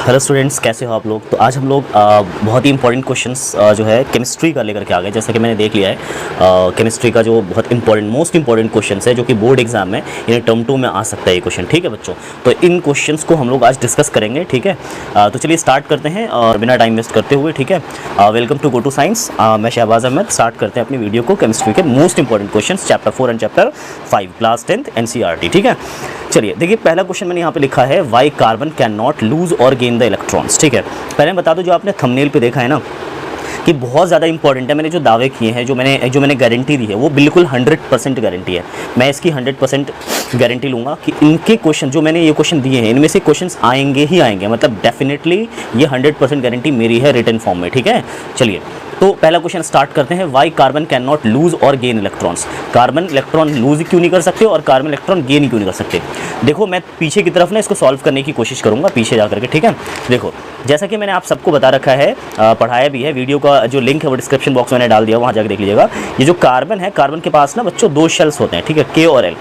Hello students, कैसे हो आप लोग। तो आज हम लोग बहुत ही इंपॉर्टेंट क्वेश्चंस जो है केमिस्ट्री का लेकर के आ गए। जैसा कि मैंने देख लिया है केमिस्ट्री का जो बहुत इंपॉर्टेंट मोस्ट इंपॉर्टेंट क्वेश्चंस है जो कि बोर्ड एग्जाम में यानी टर्म 2 में आ सकता है ये क्वेश्चन। ठीक है बच्चों, तो इन क्वेश्चंस को हम लोग आज डिस्कस करेंगे। ठीक है, तो चलिए स्टार्ट करते हैं और बिना टाइम वेस्ट करते हुए। ठीक है, welcome to go to science. मैं शहबाज अहमद। स्टार्ट करते हैं अपनी वीडियो को केमिस्ट्री के most important question chapter 4 and chapter 5 class 10th NCERT। ठीक है, चलिए देखिए पहला क्वेश्चन मैंने यहाँ पे लिखा है why carbon can not lose और गेन द इलेक्ट्रॉन्स। ठीक है, पहले मैं बता दूं जो आपने थंबनेल पे देखा है ना कि बहुत ज़्यादा इंपॉर्टेंट है। मैंने जो दावे किए हैं, जो मैंने गारंटी दी है वो बिल्कुल 100% गारंटी है। मैं इसकी 100% गारंटी लूँगा कि इनके क्वेश्चन जो मैंने ये क्वेश्चन दिए हैं इनमें से क्वेश्चंस आएंगे ही आएंगे। मतलब डेफिनेटली ये 100% गारंटी मेरी है रिटन फॉर्म में। ठीक है, चलिए तो पहला क्वेश्चन स्टार्ट करते हैं। Why carbon can not lose और gain electrons. Carbon electron lose क्यों नहीं कर सकते और कार्बन इलेक्ट्रॉन गेन क्यों नहीं कर सकते। देखो मैं पीछे की तरफ ना इसको सॉल्व करने की कोशिश करूंगा पीछे जा करके। ठीक है, देखो जैसा कि मैंने आप सबको बता रखा है, पढ़ाया भी है, वीडियो का जो लिंक है वो डिस्क्रिप्शन बॉक्स में मैंने डाल दिया, वहाँ जाकर देख लीजिएगा। ये जो कार्बन है, कार्बन के पास ना बच्चों 2 शेल्स होते हैं। ठीक है, K और L।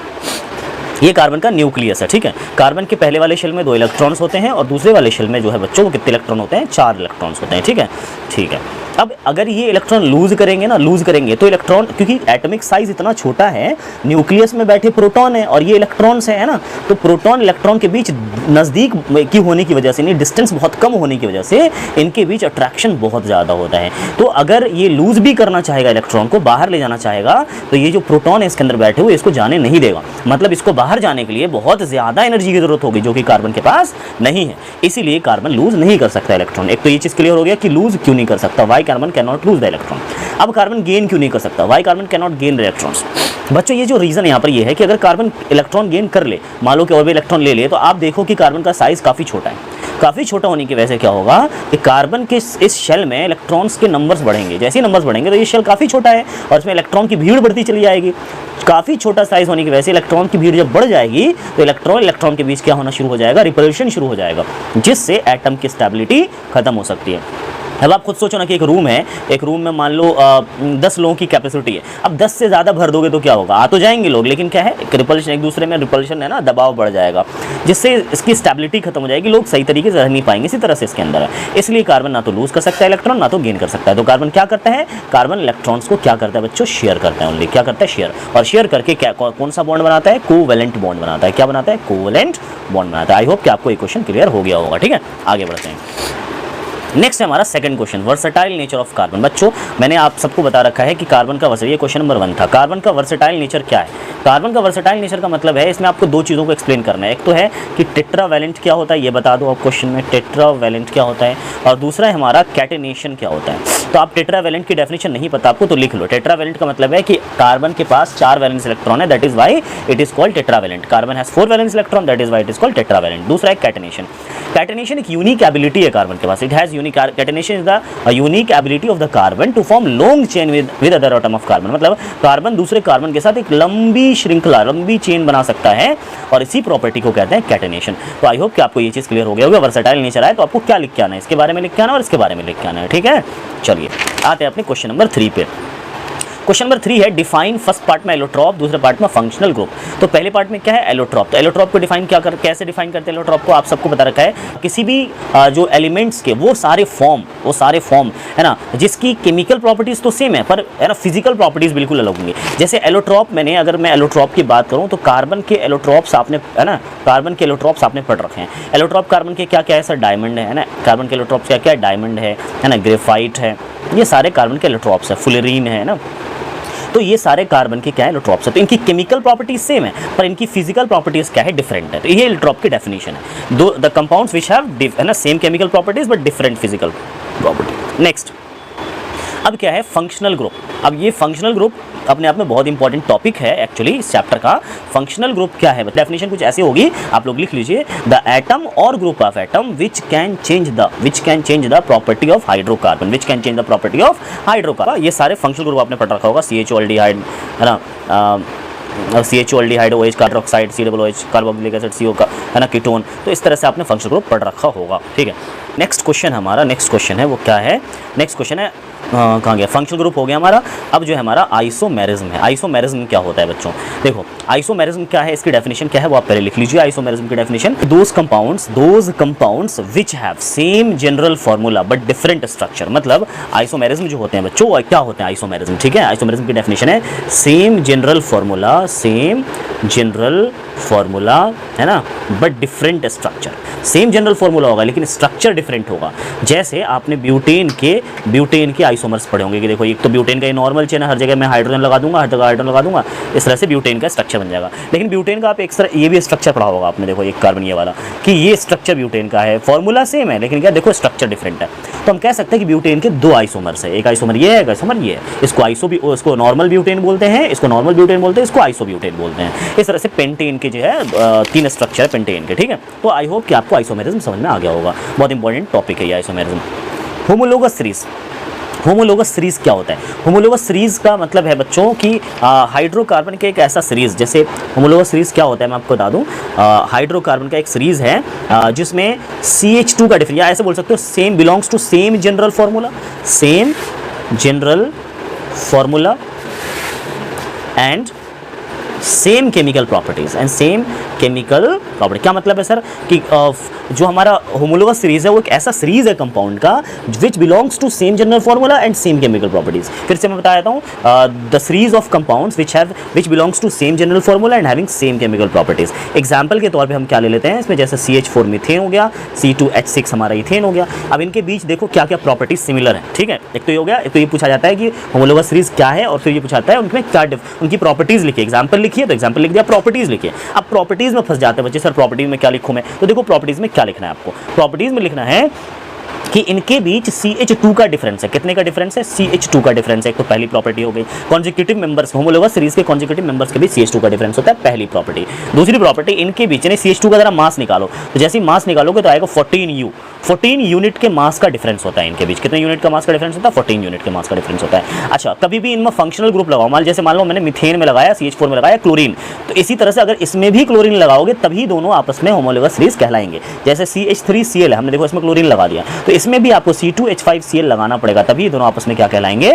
ये कार्बन का न्यूक्लियस है। ठीक है, कार्बन के पहले वाले शेल में 2 इलेक्ट्रॉन्स होते हैं और दूसरे वाले शेल में जो है बच्चों वो कितने इलेक्ट्रॉन होते हैं, 4 इलेक्ट्रॉन्स होते हैं। ठीक है, ठीक है। अब अगर ये इलेक्ट्रॉन लूज करेंगे तो इलेक्ट्रॉन, क्योंकि एटॉमिक साइज इतना छोटा है, न्यूक्लियस में बैठे प्रोटॉन है और ये इलेक्ट्रॉन्स है ना, तो प्रोटॉन इलेक्ट्रॉन के बीच नज़दीक की होने की वजह से, यानी डिस्टेंस बहुत कम होने की वजह से इनके बीच अट्रैक्शन बहुत ज़्यादा होता है। तो अगर ये लूज भी करना चाहेगा, इलेक्ट्रॉन को बाहर ले जाना चाहेगा, तो ये जो प्रोटॉन है इसके अंदर बैठे हुए इसको जाने नहीं देगा। मतलब इसको बाहर जाने के लिए बहुत ज़्यादा एनर्जी की जरूरत होगी जो कि कार्बन के पास नहीं है। इसीलिए कार्बन लूज नहीं कर सकता इलेक्ट्रॉन। एक तो ये चीज़ क्लियर हो गया कि लूज क्यों नहीं कर सकता, why carbon can not lose the electron. अब कार्बन गेन क्यों नहीं कर सकता, why carbon can not gain electrons. बच्चों ये जो रीज़न यहाँ पर ये है कि अगर कार्बन इलेक्ट्रॉन गेन कर ले, मान लो कि और भी इलेक्ट्रॉन ले ले, तो आप देखो कि कार्बन का साइज काफ़ी छोटा है। काफ़ी छोटा होने की वजह से क्या होगा कि कार्बन के इस शेल में इलेक्ट्रॉन्स के नंबर्स बढ़ेंगे। जैसे ही नंबर्स बढ़ेंगे तो ये शेल काफ़ी छोटा है और इसमें इलेक्ट्रॉन की भीड़ बढ़ती चली जाएगी। काफ़ी छोटा साइज होने की वजह से इलेक्ट्रॉन की भीड़ जब बढ़ जाएगी तो इलेक्ट्रॉन के बीच क्या होना शुरू हो जाएगा, रिपल्शन शुरू हो जाएगा, जिससे एटम की स्टेबिलिटी खत्म हो सकती है। अब आप खुद सोचो ना कि एक रूम है, एक रूम में मान लो 10 लोगों की कैपेसिटी है। अब 10 से ज़्यादा भर दोगे तो क्या होगा, आ तो जाएंगे लोग, लेकिन क्या है एक रिपल्शन, एक दूसरे में रिपल्शन है ना, दबाव बढ़ जाएगा, जिससे इसकी स्टेबिलिटी खत्म हो जाएगी, लोग सही तरीके से रह नहीं पाएंगे। इसी तरह से इसके अंदर है। इसलिए कार्बन ना तो लूज कर सकता है इलेक्ट्रॉन, ना तो गेन कर सकता है। तो कार्बन क्या करता है, कार्बन इलेक्ट्रॉन्स को क्या करता है बच्चों, शेयर करता है। ओनली क्या करता है, शेयर। और शेयर करके क्या कौन सा बॉन्ड बनाता है, कोवेलेंट बॉन्ड बनाता है। क्या बनाता है, कोवेलेंट बॉन्ड बनाता है। आई होप कि आपको ये क्वेश्चन क्लियर हो गया होगा। ठीक है, आगे बढ़ते हैं। नेक्स्ट है हमारा second question, versatile nature of carbon. बच्चों मैंने आप सबको बता रखा है कि कार्बन का ये क्वेश्चन नंबर 1 था। कार्बन का वर्सेटाइल नेचर क्या है। कार्बन का वर्सेटाइल नेचर का मतलब है, इसमें आपको 2 चीज़ों को एक्सप्लेन करना है। एक तो है कि टेट्रावैलेंट क्या होता है, ये बता दो आप क्वेश्चन में, टेट्रावैलेंट क्या होता है, और दूसरा है हमारा कैटेनेशन क्या होता है। तो आप टेट्रावैलेंट की डेफिनेशन नहीं पता आपको तो लिख लो। टेट्रावैलेंट का मतलब है कि कार्बन के पास 4 वैलेंस इलेक्ट्रॉन है, that is why it is called tetravalent. Carbon has 4 valence electron, that is why it is called tetravalent. दूसरा है कैटेनेशन। कैटेनेशन एक यूनिक एबिलिटी है कार्बन के पास, it has unique catenation is the unique ability of the carbon to form long chain with other atom of carbon. मतलब carbon दूसरे carbon के साथ एक लंबी श्रृंखला, लंबी चेन बना सकता है, और इसी प्रॉपर्टी को कहते हैं कैटेनेशन। तो आई होप कि आपको ये चीज़ क्लियर हो गया होगा। वर्सेटाइल नेचर है तो आपको क्या लिख के आना है, इसके बारे में लिख के आना और इसके बारे में लिख के आना है। ठीक है, चलिए आते हैं अपने क्वेश्चन नंबर 3 पे। क्वेश्चन नंबर 3 है डिफाइन फर्स्ट पार्ट में एलोट्रॉप, दूसरे पार्ट में फंक्शनल ग्रुप। तो पहले पार्ट में क्या है, एलोट्रॉप। तो एलोट्रॉप को डिफाइन कैसे डिफाइन करते हैं एलोट्रॉप को, आप सबको बता रखा है। किसी भी जो एलिमेंट्स के वो सारे फॉर्म है ना, जिसकी केमिकल प्रॉपर्टीज तो सेम है पर है ना फिजिकल प्रॉपर्टीज बिल्कुल अलग होंगी। जैसे एलोट्रॉप, अगर मैं एलोट्रॉप की बात करूँ तो कार्बन के एलोट्रॉप्स आपने है ना, कार्बन के एलोट्रॉप्स आपने पढ़ रखे हैं। एलोट्रॉप कार्बन के क्या क्या है सर, डायमंड है ना, कार्बन के एलोट्रॉप्स क्या क्या है, डायमंड है ना, ग्रेफाइट है, ये सारे कार्बन के एलोट्रॉप्स है, फुलेरीन है ना। तो ये सारे कार्बन के क्या है, एलोट्रॉप्स है। तो इनकी केमिकल प्रॉपर्टीज सेम है पर इनकी फिजिकल प्रॉपर्टीज क्या है, डिफरेंट है। तो ये एलोट्रॉप की डेफिनेशन है, the compounds which have same chemical properties but different physical property. Next अब क्या है, फंक्शनल ग्रुप। अब ये फंक्शनल ग्रुप अपने आप में बहुत इंपॉर्टेंट टॉपिक है एक्चुअली इस चैप्टर का। फंक्शनल ग्रुप क्या है, डेफिनेशन कुछ ऐसी होगी, आप लोग लिख लीजिए, द एटम और group of atom which can change the property of hydrocarbon, which can change the property of hydrocarbon. ये सारे फंक्शनल ग्रुप आपने पढ़ रखा होगा, CHO एल्डिहाइड है ना, CHO aldehyde, OH carboxide, COOH carboxylic acid, CO का है ना, कीटोन। तो इस तरह से आपने फंक्शनल ग्रुप पढ़ रखा होगा। ठीक है, नेक्स्ट क्वेश्चन है वो क्या है, नेक्स्ट क्वेश्चन है कहाँ गया, फंक्शनल ग्रुप हो गया हमारा। अब जो है हमारा आइसोमेरिज्म है। आइसोमेरिज्म क्या होता है बच्चों, देखो आइसोमेरिज्म क्या है, इसकी डेफिनेशन क्या है वो आप पहले लिख लीजिए। आइसोमेरिज्म की definition, those compounds which have same general formula but different structure. मतलब आइसोमेरिज्म जो होते हैं बच्चों, क्या होते हैं आइसोमेरिज्म, ठीक है। आइसोमेरिज्म की डेफिनेशन है सेम जनरल फॉर्मूला, है ना, but different structure. Same general formula होगा लेकिन स्ट्रक्चर डिफरेंट होगा। जैसे आपने ब्यूटेन के आइसोमर्स पढ़े होंगे कि देखो एक तो ब्यूटेन का ये नॉर्मल चेन है, हर जगह मैं हाइड्रोजन लगा दूंगा, हर जगह हाइड्रोजन लगा दूंगा, इस तरह से ब्यूटेन का स्ट्रक्चर बन जाएगा। लेकिन ब्यूटेन का आप एक तरह ये भी स्ट्रक्चर पढ़ा होगा आपने, देखो एक कार्बन ये वाला, कि ये स्ट्रक्चर ब्यूटेन का है, फॉर्मूला सेम है लेकिन क्या देखो स्ट्रक्चर डिफरेंट है। तो हम कह सकते हैं कि ब्यूटेन के दो आइसोमर्स है, एक आइसोमर ये है, एक आइसोमर ये है। इसको नॉर्मल ब्यूटेन बोलते हैं, इसको नॉर्मल ब्यूटेन बोलते हैं, इसको आइसोब्यूटेन बोलते हैं। इस तरह से पेंटेन के जो है 3 स्ट्रक्चर है पेंटेन के, ठीक है। तो आई होप कि आपको आइसोमेरिज्म समझ में आ गया होगा, बहुत इंपॉर्टेंट टॉपिक है ये आइसोमेरिज्म। होमोलोगस सीरीज क्या होता है? होमोलोगस सीरीज का मतलब है बच्चों कि हाइड्रोकार्बन के एक ऐसा सीरीज, जैसे होमोलोगस सीरीज क्या होता है मैं आपको बता दूं, हाइड्रोकार्बन का एक सीरीज है जिसमें CH2 का डिफरेंस, या ऐसे बोल सकते हो same belongs to same general formula and same chemical properties क्या मतलब है सर कि जो हमारा होमोलोगस सीरीज है वो एक ऐसा सीरीज है कंपाउंड का which belongs to same general formula and same chemical properties. फिर से मैं बता देता हूँ, the series of compounds which belongs to same general formula and having same chemical properties. Example के तौर पे हम क्या ले लेते हैं इसमें, जैसे CH4 मीथेन हो गया, C2H6 हमारा इथेन हो गया। अब इनके बीच देखो क्या क्या प्रॉपर्टीज सिमिलर है, ठीक है। एक तो ये हो गया, एक तो ये पूछा जाता है कि होमोलोगस सीरीज क्या है, और फिर ये पूछा जाता है उनमें क्या उनकी प्रॉपर्टीज लिखिए। एग्जाम्पल लिखिए तो एग्जाम्पल लिख दिया, प्रॉपर्टीज लिखिए। अब प्रॉपर्टीज में फंस जाते हैं बच्चे, सर प्रॉपर्टीज में क्या लिखूं मैं, तो देखो प्रॉपर्टीज में क्या लिखना है आपको, प्रॉपर्टीज में लिखना है कि इनके बीच CH2 का डिफरेंस है। कितने का डिफरेंस है? CH2 का डिफरेंस है। एक तो पहली प्रॉपर्टी हो गई। कॉन्जिक्यूटिव मेंबर्स, होमोलोगस सीरीज के कॉन्जिक्यूटिव मेंबर्स के बीच CH2 का डिफरेंस होता है, पहली प्रॉपर्टी। दूसरी प्रॉपर्टी, इनके बीच यानी CH2 का जरा मास निकालो, तो जैसे ही मास निकालोगे तो आएगा 14 यूनिट के मास का डिफरेंस होता है इनके बीच। कितने यूनिट का मास का डिफरेंस होता है? 14 यूनिट के मास का डिफरेंस होता है। अच्छा, कभी भी इनमें फंक्शनल ग्रुप लगाओ, जैसे मान लो मैंने मिथेन में लगाया, CH4 में लगाया क्लोरीन, तो इसी तरह से अगर इसमें भी क्लोरीन लगाओगे तभी दोनों आपस में होमोलोगस सीरीज कहलाएंगे। जैसे CH3Cl है, हमने देखो इसमें क्लोरीन लगा दिया, तो इसमें भी आपको C2H5Cl लगाना पड़ेगा, तभी दोनों आपस में क्या कहलाएंगे,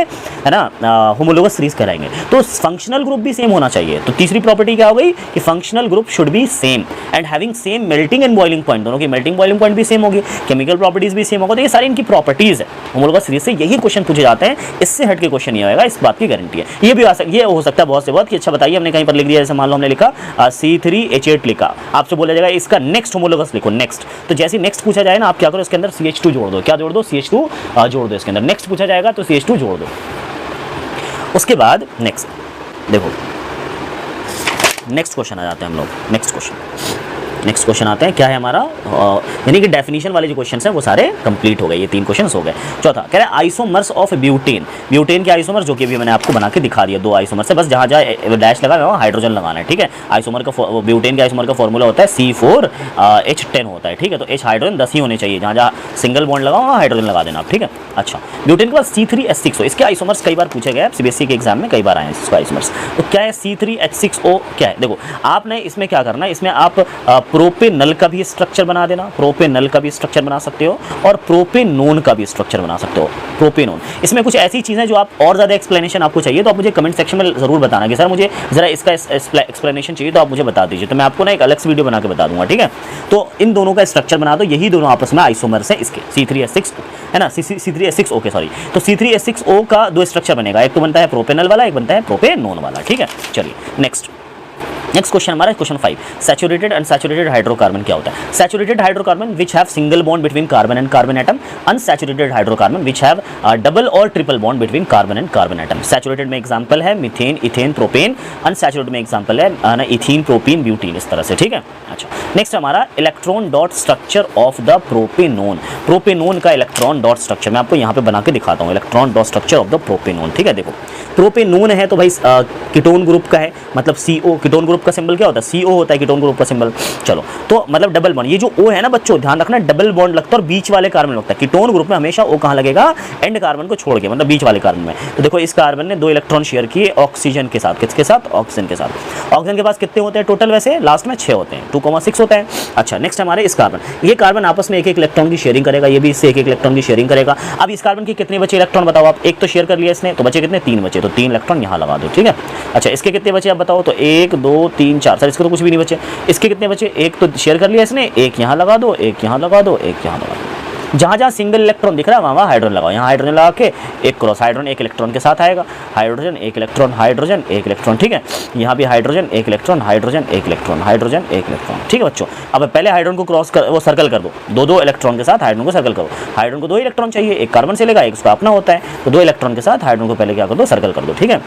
है ना, होमोलोगस सीरीज कहलाएंगे। तो फंक्शनल ग्रुप भी सेम होना चाहिए। तो तीसरी प्रॉपर्टी क्या हो गई कि functional group should be same and having same melting and boiling point, दोनों की मेल्टिंग बॉइलिंग पॉइंट भी सेम होगी, केमिकल प्रॉपर्टीज भी सेम होगा। तो ये सारी इनकी प्रॉपर्टीज है। होमोलोगस सीरीज से यही क्वेश्चन पूछे जाते हैं, इससे हट के क्वेश्चन नहीं आएगा, इस बात की गारंटी है। ये भी ये हो सकता है बहुत से बहुत कि अच्छा बताइए हमने कहीं पर लिख दिया, जैसे मान लो हमने लिखा C3H8 लिखा, आपसे बोला जाएगा इसका नेक्स्ट होमोलोगस लिखो, नेक्स्ट। तो जैसे नेक्स्ट पूछा जाए ना, आप क्या करो इसके अंदर CH2 जोड़ दो, क्या जोड़ दो? CH2 जोड़ दो इसके अंदर। नेक्स्ट पूछा जाएगा तो CH2 जोड़ दो। उसके बाद नेक्स्ट देखो, नेक्स्ट क्वेश्चन आ जाते हैं हम लोग। नेक्स्ट क्वेश्चन आते हैं, क्या है हमारा, यानी कि डेफिनेशन वाले जो क्वेश्चंस हैं वो सारे कंप्लीट हो गए, ये 3 क्वेश्चंस हो गए। चौथा कह रहा है आइसोमर्स ऑफ ब्यूटेन के आइसोमर्स, जो कि अभी मैंने आपको बना के दिखा दिया, 2 आइसोमर्स है, बस जहाँ डैश लगा वहाँ हाइड्रोजन लगाना है, ठीक है। आइसोमर का ब्यूटेन के आइसोमर का फॉर्मूला होता है C4H10 होता है, ठीक है। तो H हाइड्रोजन 10 ही होने चाहिए, जहाँ सिंगल बॉन्ड लगाओ वहाँ हाइड्रोजन लगा देना आप, ठीक है। अच्छा, ब्यूटेन के बाद C3H6O, इसके आइसोमर्स कई बार पूछे गए, CBSE के एग्जाम में कई बार आए हैं इसके आइसोमर्स। तो क्या है C3H6O, क्या है? देखो आपने इसमें क्या करना है, इसमें आप प्रोपेनल का भी स्ट्रक्चर बना देना, प्रोपेनल का भी स्ट्रक्चर बना सकते हो और प्रोपेनोन का भी स्ट्रक्चर बना सकते हो, प्रोपेनोन। इसमें कुछ ऐसी चीज़ें जो आप और ज़्यादा एक्सप्लेनेशन आपको चाहिए तो आप मुझे कमेंट सेक्शन में ज़रूर बताना कि सर मुझे ज़रा इसका एक्सप्लेनेशन चाहिए, तो आप मुझे बता दीजिए, तो मैं आपको ना एक अलग से वीडियो बना के बता दूंगा, ठीक है। तो इन दोनों का स्ट्रक्चर बना दो, यही दोनों आपस में आइसोमर्स है इसके, C3H6 है ना, C3H6O के, सॉरी। तो C3H6O का 2 स्ट्रक्चर बनेगा, एक तो बनता है प्रोपेनल वाला, एक बनता है प्रोपेनोन वाला, ठीक है। चलिए नेक्स्ट क्वेश्चन हमारा क्वेश्चन 5, सैचुरेटेड अनसैचुरेटेड हाइड्रोकार्बन क्या होता है? Saturated hydrocarbon which have single bond between carbon and carbon atom, unsaturated hydrocarbon which have double or triple bond between carbon and carbon atom. Saturated में example है methane, ethane, propane. Unsaturated में example है ethene, propene, butene, इस तरह से, ठीक है। अच्छा, नेक्स्ट हमारा electron dot structure of the propanone. Propanone का इलेक्ट्रॉन डॉट स्ट्रक्चर मैं आपको यहाँ पे बना के दिखाता हूँ, electron dot structure of the propanone, ठीक है। देखो प्रोपेनोन है तो भाई कीटोन ग्रुप का है, मतलब CO कीटोन ग्रुप ग्रुप का सिंबल क्या होता है, CO होता है कीटोन ग्रुप का सिंबल। चलो तो मतलब डबल बॉन्ड, ये जो O है ना बच्चों ध्यान रखना डबल बॉन्ड लगता है और बीच वाले कार्बन लगता है। कीटोन ग्रुप में हमेशा O कहाँ लगेगा, एंड कार्बन को छोड़ के, मतलब बीच वाले कार्बन में। तो देखो इस कार्बन ने 2 इलेक्ट्रॉन शेयर किए ऑक्सीजन के साथ, किसके साथ, ऑक्सीजन के साथ। ऑक्सीजन के पास कितने होते हैं टोटल, वैसे लास्ट में 6 होते हैं, 2,6 होता है। अच्छा नेक्स्ट हमारे इस कार्बन, ये कार्बन आपस में एक इलेक्ट्रॉन की शेयरिंग करेगा, ये भी इससे एक इलेक्ट्रॉन की शेयरिंग करेगा। अब इस कार्बन के कितने बचे इलेक्ट्रॉन बताओ आप, एक तो शेयर कर लिया इसने, तो बचे कितने, 3 बचे, तो 3 इलेक्ट्रॉन यहाँ लगा दो, ठीक है। अच्छा इसके कितने बचे आप बताओ, तो 1 2 3 4, सर इसके तो कुछ भी नहीं बचे। इसके कितने बचे, एक तो शेयर कर लिया इसने, एक यहाँ लगा दो, एक यहाँ लगा दो, एक यहाँ लगा दो। जहाँ जहाँ सिंगल इलेक्ट्रॉन दिख रहा है वहाँ हाइड्रोजन लगाओ, यहाँ हाइड्रोजन लगा के एक क्रॉस, हाइड्रोजन एक इलेक्ट्रॉन के साथ आएगा, हाइड्रोजन एक इलेक्ट्रॉन, हाइड्रोजन एक इलेक्ट्रॉन, ठीक है। यहाँ भी हाइड्रोजन एक इलेक्ट्रॉन, हाइड्रोजन एक इलेक्ट्रॉन, हाइड्रोजन एक इलेक्ट्रॉन, ठीक है बच्चों। अब पहले हाइड्रोजन को क्रॉस कर, वो सर्कल कर दो, 2 इलेक्ट्रॉन के साथ हाइड्रोजन को सर्कल करो। हाइड्रोजन को 2 इलेक्ट्रॉन चाहिए, एक कार्बन से लेगा, एक उसका अपना होता है, तो 2 इलेक्ट्रॉन के साथ हाइड्रोजन को पहले क्या कर दो, सर्कल कर दो, ठीक है।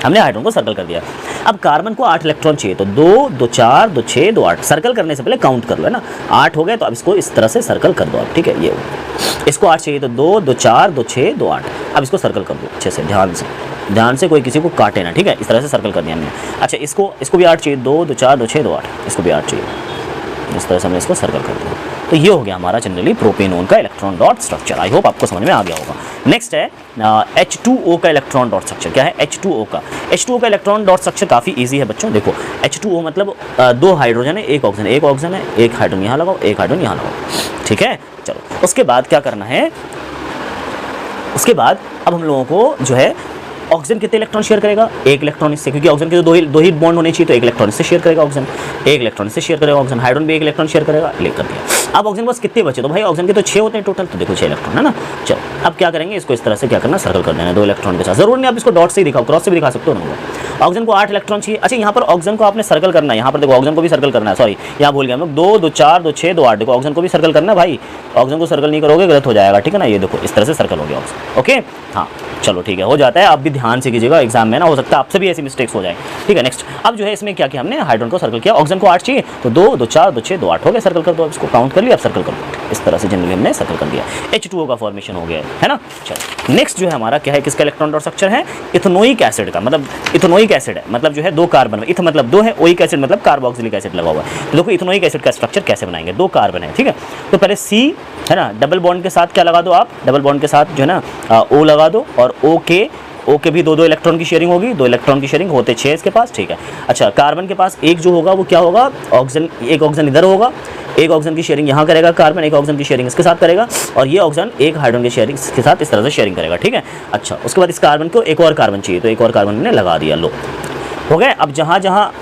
हमने हाइड्रोजन को सर्कल कर दिया। अब कार्बन को 8 इलेक्ट्रॉन चाहिए, तो 2 2 4 2 6 2 8, सर्कल करने से पहले काउंट कर लो, है ना। 8 हो गए, तो अब इसको इस तरह से सर्कल कर दो आप, ठीक है। ये इसको 8 चाहिए, तो 2 2 4 2 6 2 8, अब इसको सर्कल कर दो अच्छे से, ध्यान से कोई किसी को काटे ना, ठीक है। इस तरह से सर्कल कर दिया हमने। अच्छा इसको भी 8 चाहिए, 2 2 4 2 6 2 8, इसको भी 8 चाहिए, इस तरह से हमने इसको सर्कल कर दिया। तो ये हो गया हमारा जनरली प्रोपेनोन का electron dot structure. I hope आपको समझ में आ गया होगा। नेक्स्ट है H2O का इलेक्ट्रॉन डॉट स्ट्रक्चर। क्या है H2O का इलेक्ट्रॉन डॉट स्ट्रक्चर काफ़ी इजी है बच्चों। देखो H2O मतलब 2 हाइड्रोजन है, एक ऑक्सीजन है, एक हाइड्रोजन यहाँ लगाओ, एक हाइड्रोजन यहाँ लगाओ, ठीक है। चलो उसके बाद क्या करना है, उसके बाद अब हम लोगों को जो है ऑक्सीजन कितने इलेक्ट्रॉन शेयर करेगा, 1 इलेक्ट्रॉन इससे, क्योंकि ऑक्सीजन के तो 2 ही बॉन्ड होने चाहिए, तो 1 इलेक्ट्रॉन इससे शेयर करेगा ऑक्सीजन, 1 इलेक्ट्रॉन इससे शेयर करेगा ऑक्सीजन, हाइड्रोजन भी 1 इलेक्ट्रॉन शेयर करेगा, ले कर दिया। अब ऑक्सीजन बस कितने बचे, तो भाई ऑक्सीजन के तो 6 होते हैं टोटल, तो देखो 6 इलेक्ट्रॉन है ना। चलो अब क्या करेंगे, इसको इस तरह से क्या करना, सर्कल कर देना 2 इलेक्ट्रॉन के साथ। जरूर नहीं आप इसको डॉट से ही दिखाओ, क्रॉस से भी दिखा सकते हो ना। ऑक्सीजन को 8 इलेक्ट्रॉन चाहिए। अच्छा यहाँ पर ऑक्सीजन को आपने सर्कल करना है, यहाँ पर देखो ऑक्सीजन को भी सर्कल करना है, सॉरी यहाँ भूल गया हम लोग, 2 2 4 2 6 2 8, देखो ऑक्सीजन को भी सर्कल करना है भाई। ऑक्सीजन को सर्कल नहीं करोगे गलत हो जाएगा, ठीक है ना। ये देखो इस तरह से सर्कल हो गया ऑक्सीजन, ओके हाँ चलो ठीक है, हो जाता है। आप भी ध्यान से कीजिएगा, एग्जाम में ना हो सकता है आपसे भी ऐसी मिस्टेक्स हो जाए, ठीक है। नेक्स्ट अब जो है इसमें क्या किया हमने, हाइड्रोजन को सर्कल किया, ऑक्सीजन को 8 चाहिए, तो 2 2 4 2 6 2 8 हो गया, सर्कल कर दो। अब इसको काउंट कर लिया, अब सर्कल कर दो, इस तरह से जनरली हमने सर्कल कर दिया। H2O का फॉर्मेशन हो गया है ना। चलो नेक्स्ट जो है हमारा क्या है, किसका इलेक्ट्रॉन डॉट स्ट्रक्चर है, इथेनोइक एसिड का। मतलब इथेनोइक एसिड है, मतलब जो है 2 कार्बन, इथ मतलब 2 है, ओइक एसिड मतलब कार्बोक्सिलिक एसिड लगा हुआ है। तो देखो इथेनोइक एसिड का स्ट्रक्चर कैसे बनाएंगे, 2 कार्बन है, ठीक है। तो पहले C है ना, डबल बॉन्ड के साथ क्या लगा दो आप, डबल बॉन्ड के साथ जो है ना O लगा दो, और O के भी 2 इलेक्ट्रॉन की शेयरिंग होगी, 2 इलेक्ट्रॉन की शेयरिंग होते 6 इसके पास, ठीक है। अच्छा कार्बन के पास एक जो होगा वो क्या होगा, ऑक्सीजन, एक ऑक्सीजन इधर होगा, एक ऑक्सीजन की शेयरिंग यहाँ करेगा कार्बन, एक ऑक्सीजन की शेयरिंग इसके साथ करेगा, और ये ऑक्सीजन एक हाइड्रोजन की शेयरिंग के साथ इस तरह से शेयरिंग करेगा, ठीक है। अच्छा उसके बाद इस कार्बन को एक और कार्बन चाहिए, तो एक और कार्बन ने लगा दिया, लो हो गए। अब जहाँ जहाँ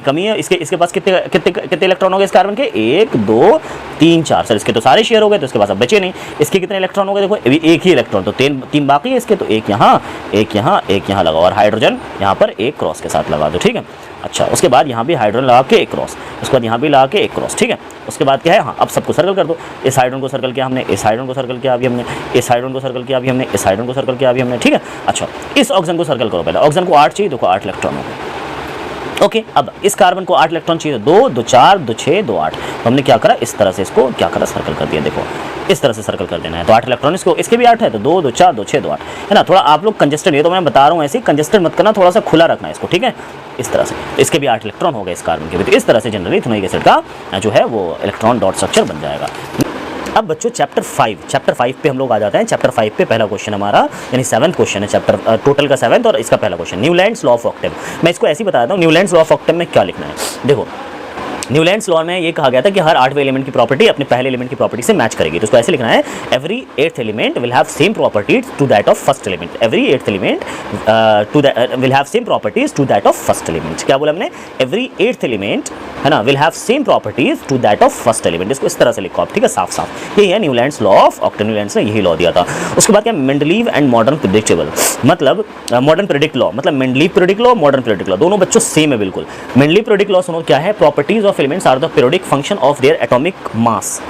कमी है, इसके पास कितने इलेक्ट्रॉन हो गए इस कार्बन के, 1 2 3 4, सर इसके तो सारे शेयर हो गए, तो इसके पास अब बचे नहीं। इसके कितने इलेक्ट्रॉन हो गए, देखो अभी एक ही इलेक्ट्रॉन, तो 3 बाकी है इसके, तो एक यहाँ एक यहाँ एक यहाँ लगाओ, और हाइड्रोजन यहाँ पर एक क्रॉस के साथ लगा दो, ठीक है। अच्छा उसके बाद यहाँ भी हाइड्रोजन लगा के एक क्रॉस, उसके बाद यहाँ भी लगा के एक क्रॉस, ठीक है। उसके बाद क्या है, हाँ अब सबको सर्कल कर दो। इस हाइड्रोजन को सर्कल किया हमने, इस हाइड्रोजन को सर्कल किया अभी हमने, इस हाइड्रोजन को सर्कल किया अभी हमने, इस हाइड्रोजन को सर्कल किया अभी हमने, ठीक है। अच्छा इस ऑक्सीजन को सर्कल करो पहले, ऑक्सीजन को 8 चाहिए, देखो 8 इलेक्ट्रॉन हो गए, ओके। अब इस कार्बन को 8 इलेक्ट्रॉन चाहिए, 2 2 4 2 6 2 8, तो हमने क्या करा, इस तरह से इसको क्या करा, सर्कल कर दिया, देखो इस तरह से सर्कल कर देना है। तो 8 इलेक्ट्रॉन इसको, इसके भी 8 है, तो 2 2 4 2 6 2 8 है ना। थोड़ा आप लोग कंजेस्टेड, ये तो मैं बता रहा हूँ ऐसे कंजेस्टेड मत करना, थोड़ा सा खुला रखना है इसको, ठीक है। इस तरह से इसके भी 8 इलेक्ट्रॉन हो गए इस कार्बन के भी, तो इस तरह से जनरली इथेनोइक एसिड का जो है वो इलेक्ट्रॉन डॉट स्ट्रक्चर बन जाएगा। अब बच्चों चैप्टर 5 पे हम लोग आ जाते हैं। चैप्टर 5 पे पहला क्वेश्चन हमारा, यानी 7th क्वेश्चन है चैप्टर टोटल का 7th, और इसका पहला question Newlands law of Octave. मैं इसको ऐसे ही बता देता हूँ, न्यूलैंड्स लॉ ऑफ ऑक्टेव में क्या लिखना है। देखो न्यूलैंड्स लॉ में ये कहा गया था कि हर 8वें एलिमेंट की प्रॉपर्टी अपने पहले एलिमेंट की प्रॉपर्टी से मैच करेगी। तो उसको ऐसे लिखना है, every 8th element will have same properties to that of first element. Every 8th element will have same properties to that of first element. क्या बोला हमने, एवरी 8th एलिमेंट है ना will have same properties to that of first element. इसको इस तरह से लिखो आप, ठीक है, साफ साफ। यही है Newlands law of Octave, Newlands ने यही लॉ दिया था। उसके बाद क्या, मेंडलीव एंड मॉडर्न प्रेडिक्टेबल, मतलब मॉडर्न प्रेडिक्ट लॉ, मतलब Mendeleev predict law, modern predict law, दोनों बच्चों सेम है बिल्कुल। मेंडलीव प्रेडिक्ट लॉ सुनो क्या है, properties of elements are the periodic function of their atomic mass.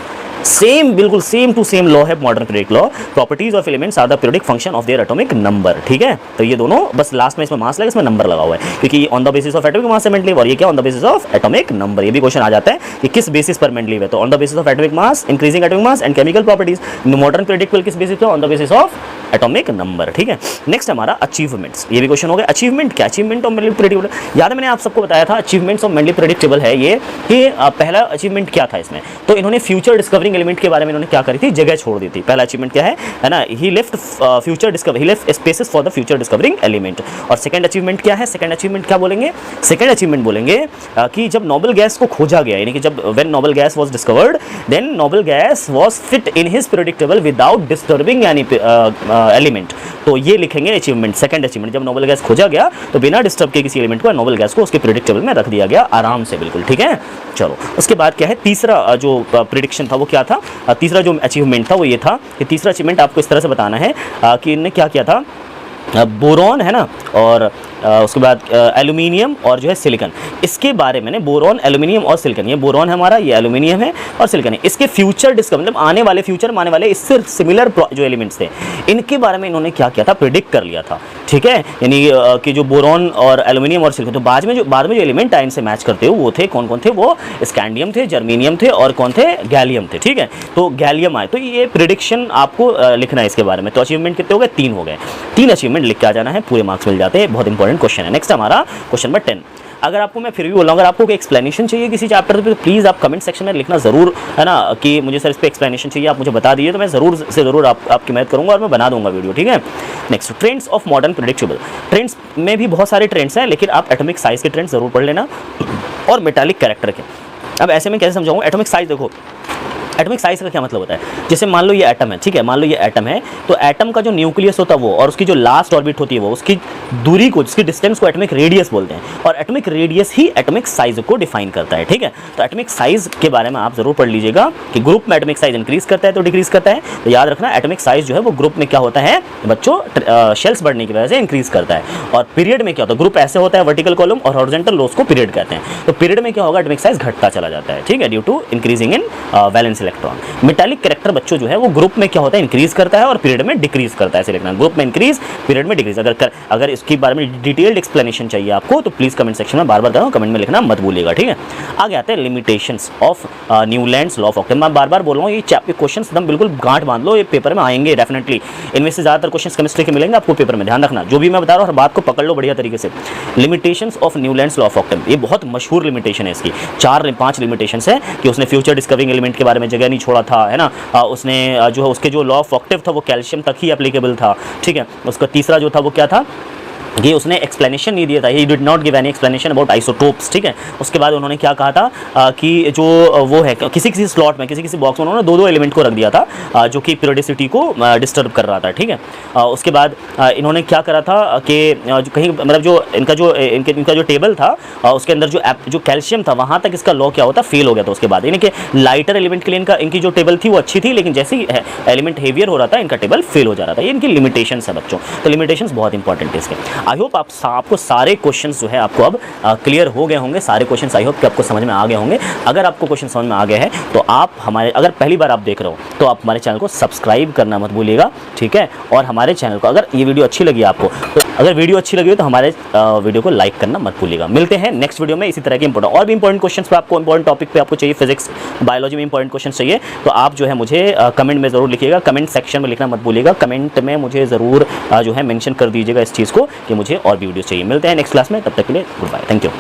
Same, बिल्कुल सेम टू सेम लॉ है modern periodic law. Properties of elements are the periodic function of their atomic number, ठीक है। तो ये दोनों बस लास्ट में इसमें मास लगा, इसमें नंबर लगा हुआ है, क्योंकि on the basis of atomic mass है मेंडलीव, और ये क्या on the basis of atomic number. ये भी क्वेश्चन आ जाता है कि किस बेसिस पर मेंडलीव है, तो on the basis of atomic mass, increasing atomic mass and chemical properties. Modern periodic किस बेसिस पे, on the basis of atomic number, ठीक है। नेक्स्ट हमारा अचीवमेंट्स, ये भी क्वेश्चन हो गया। अचीवमेंट क्या, अचीवमेंट ऑफ मेनली प्रेडिक्टेबल, याद है मैंने आप सबको बताया था अचीवमेंट्स ऑफ मेनली प्रेडिक्टेबल है ये कि पहला अचीवमेंट क्या था इसमें, तो इन्होंने फ्यूचर डिस्कवरिंग एलिमेंट के बारे में इन्होंने क्या करी थी, जगह छोड़ दी थी। पहला अचीवमेंट क्या है ना, he left future discover, he left spaces for the future discovering element. और सेकंड अचीवमेंट क्या है, सेकंड अचीवमेंट क्या बोलेंगे, सेकंड अचीवमेंट बोलेंगे कि जब नोबल गैस को खोजा गया, यानी कि जब when noble gas was discovered then noble gas was fit in his predictable without disturbing यानी एलिमेंट, तो ये लिखेंगे अचीवमेंट, सेकंड अचीवमेंट, जब नोबल गैस खोजा गया तो बिना डिस्टर्ब के किसी एलिमेंट को, नोबल गैस को उसके प्रेडिक्टेबल में रख दिया गया आराम से, बिल्कुल ठीक है। चलो उसके बाद क्या है, तीसरा जो प्रेडिक्शन था वो क्या था, तीसरा जो अचीवमेंट था वो ये था कि तीसरा अचीवमेंट आपको इस तरह से बताना है कि इन्होंने क्या किया था, बोरॉन है ना, और उसके बाद एल्यूमिनियम और जो है सिलिकॉन, इसके बारे में बोरॉन, एल्यूमिनियम और सिलिकॉन, ये बोरॉन है हमारा, ये एल्यूमिनियम है और सिलिकॉन है, इसके फ्यूचर डिस्कवर मतलब आने वाले फ्यूचर में आने वाले इससे सिमिलर जो एलिमेंट्स थे इनके बारे में इन्होंने क्या किया था, प्रिडिक्ट कर लिया था, ठीक है। यानी कि जो बोरॉन और एल्यूमिनियम और सिलिकॉन, तो बाद में जो एलिमेंट आए इनसे मैच करते हो वो थे कौन कौन थे, वो स्कैंडियम थे, जर्मेनियम थे और कौन थे, गैलियम थे, ठीक है। तो गैलियम आए, तो ये प्रिडिक्शन आपको लिखना है इसके बारे में। तो अचीवमेंट कितने हो गए, 3 हो गए, 3 अचीवमेंट लिख के आ जाना है, पूरे मार्क्स मिल जाते हैं, बहुत इंपॉर्टेंट क्वेश्चन है। नेक्स्ट हमारा क्वेश्चन नंबर 10। अगर आपको मैं फिर भी बोल रहा हूँ, अगर आपको कोई एक्सप्लेनेशन चाहिए किसी चैप्टर पे तो प्लीज़ आप कमेंट सेक्शन में लिखना ज़रूर, है ना, कि मुझे सर इस पे एक्सप्लेनेशन चाहिए, आप मुझे बता दीजिए, तो मैं ज़रूर से ज़रूर आपकी मदद करूँगा और मैं बना दूंगा वीडियो, ठीक है। Next, trends of modern predictable, trends में भी बहुत सारे ट्रेंड्स हैं, लेकिन आप एटॉमिक साइज के ट्रेंड्स ज़रूर पढ़ लेना और मेटालिक कैरेक्टर के। अब ऐसे में कैसे समझाऊँ, एटॉमिक साइज देखो, एटॉमिक साइज का क्या मतलब होता है, जैसे मान लो ये एटम है, ठीक है, मान लो ये एटम है, तो एटम का जो न्यूक्लियस होता है वो और उसकी जो लास्ट ऑर्बिट होती है वो, उसकी दूरी को, जिसकी डिस्टेंस को एटॉमिक रेडियस बोलते हैं, और एटॉमिक रेडियस ही एटॉमिक साइज को डिफाइन करता है, ठीक है। तो एटॉमिक साइज के बारे में आप जरूर पढ़ लीजिएगा कि ग्रुप में एटॉमिक साइज इंक्रीज करता है तो डिक्रीज करता है, तो याद रखना एटॉमिक साइज जो है वो ग्रुप में क्या होता है बच्चों, शेल्स बढ़ने की वजह से इंक्रीज करता है, और पीरियड में क्या होता है, ग्रुप ऐसे होता है वर्टिकल कॉलम और हॉरिजॉन्टल लो को पीरियड कहते हैं, तो पीरियड में क्या होगा, एटॉमिक साइज घटता चला जाता है, ठीक है, due to increasing in valence electron. Metallic character बच्चों जो है वो ग्रुप में क्या होता है, इंक्रीज करता है और पीरियड में डिक्रीज करता है, ऐसे लिखना, ग्रुप में इंक्रीज, पीरियड में डिक्रीज। अगर इसके बारे में डिटेल्ड एक्सप्लेनेशन चाहिए आपको तो प्लीज कमेंट सेक्शन में बार बार करो, कमेंट में लिखना मत भूलिएगा, ठीक है। आगे आते हैं limitations of Newlands law of Octave. मैं बार बार बोल रहा हूँ, ये चैप्टर क्वेश्चंस एकदम बिल्कुल गांठ बांध लो, ये पेपर में आएंगे डेफिनेटली, इनमें से ज्यादातर क्वेश्चंस केमिस्ट्री के मिलेंगे आपको पेपर में, ध्यान रखना, जो भी मैं बता रहा हूँ हर बात को पकड़ लो बढ़िया तरीके से। Limitations of Newlands law of Octave, ये बहुत मशहूर लिमिटेशन है इसकी, 4-5 लिमिटेशंस है कि उसने फ्यूचर डिस्कवरिंग एलिमेंट के बारे में जगह नहीं छोड़ा था, है ना, उसने जो है उसके जो लॉ ऑफ ऑक्टेव था वो कैल्शियम तक ही एप्लीकेबल था, ठीक है। उसका तीसरा जो था वो क्या था, ये उसने एक्सप्लेनेशन नहीं दिया था, he did not give any explanation about isotopes, ठीक है। उसके बाद उन्होंने क्या कहा था कि जो वो है किसी स्लॉट में किसी बॉक्स में उन्होंने 2-2 एलिमेंट को रख दिया था जो कि पीरियोडिसिटी को डिस्टर्ब कर रहा था, ठीक है। उसके बाद इन्होंने क्या करा था कि जो कहीं मतलब जो इनका जो टेबल था उसके अंदर जो कैल्शियम था वहाँ तक इसका लॉ क्या होता फेल हो गया था। उसके बाद यानी कि लाइटर एलिमेंट के लिए इनकी जो टेबल थी वो अच्छी थी, लेकिन जैसे ही एलिमेंट हेवियर हो रहा था इनका टेबल फेल हो जा रहा था। ये इनकी लिमिटेशंस है बच्चों, तो लिमिटेशंस बहुत इंपॉर्टेंट है इसके। आई होप आपको सारे क्वेश्चंस जो है आपको अब क्लियर हो गए होंगे, सारे क्वेश्चंस आई होप कि आपको समझ में आ गए होंगे। अगर आपको क्वेश्चन समझ में आ गए हैं तो आप हमारे, अगर पहली बार आप देख रहे हो तो आप हमारे चैनल को सब्सक्राइब करना मत भूलिएगा, ठीक है। और हमारे चैनल को, अगर ये वीडियो अच्छी लगी आपको, तो अगर वीडियो अच्छी लगी हो तो हमारे वीडियो को लाइक करना मत भूलिएगा। मिलते हैं नेक्स्ट वीडियो में इसी तरह के इंपॉर्टेंट और भी इंपॉर्टेंट क्वेश्चन पे, आपको इंपॉर्टेंट टॉपिक पे आपको चाहिए, फिजिक्स बायोलॉजी में इंपॉर्टेंट क्वेश्चन चाहिए तो आप जो है मुझे कमेंट में ज़रूर लिखिएगा, कमेंट सेक्शन में लिखना मत भूलिएगा, कमेंट में मुझे ज़रूर जो है मेंशन कर दीजिएगा इस चीज़ को कि मुझे और भी वीडियो चाहिए। मिलते हैं नेक्स्ट क्लास में, तब तक के लिए गुड बाय, थैंक यू।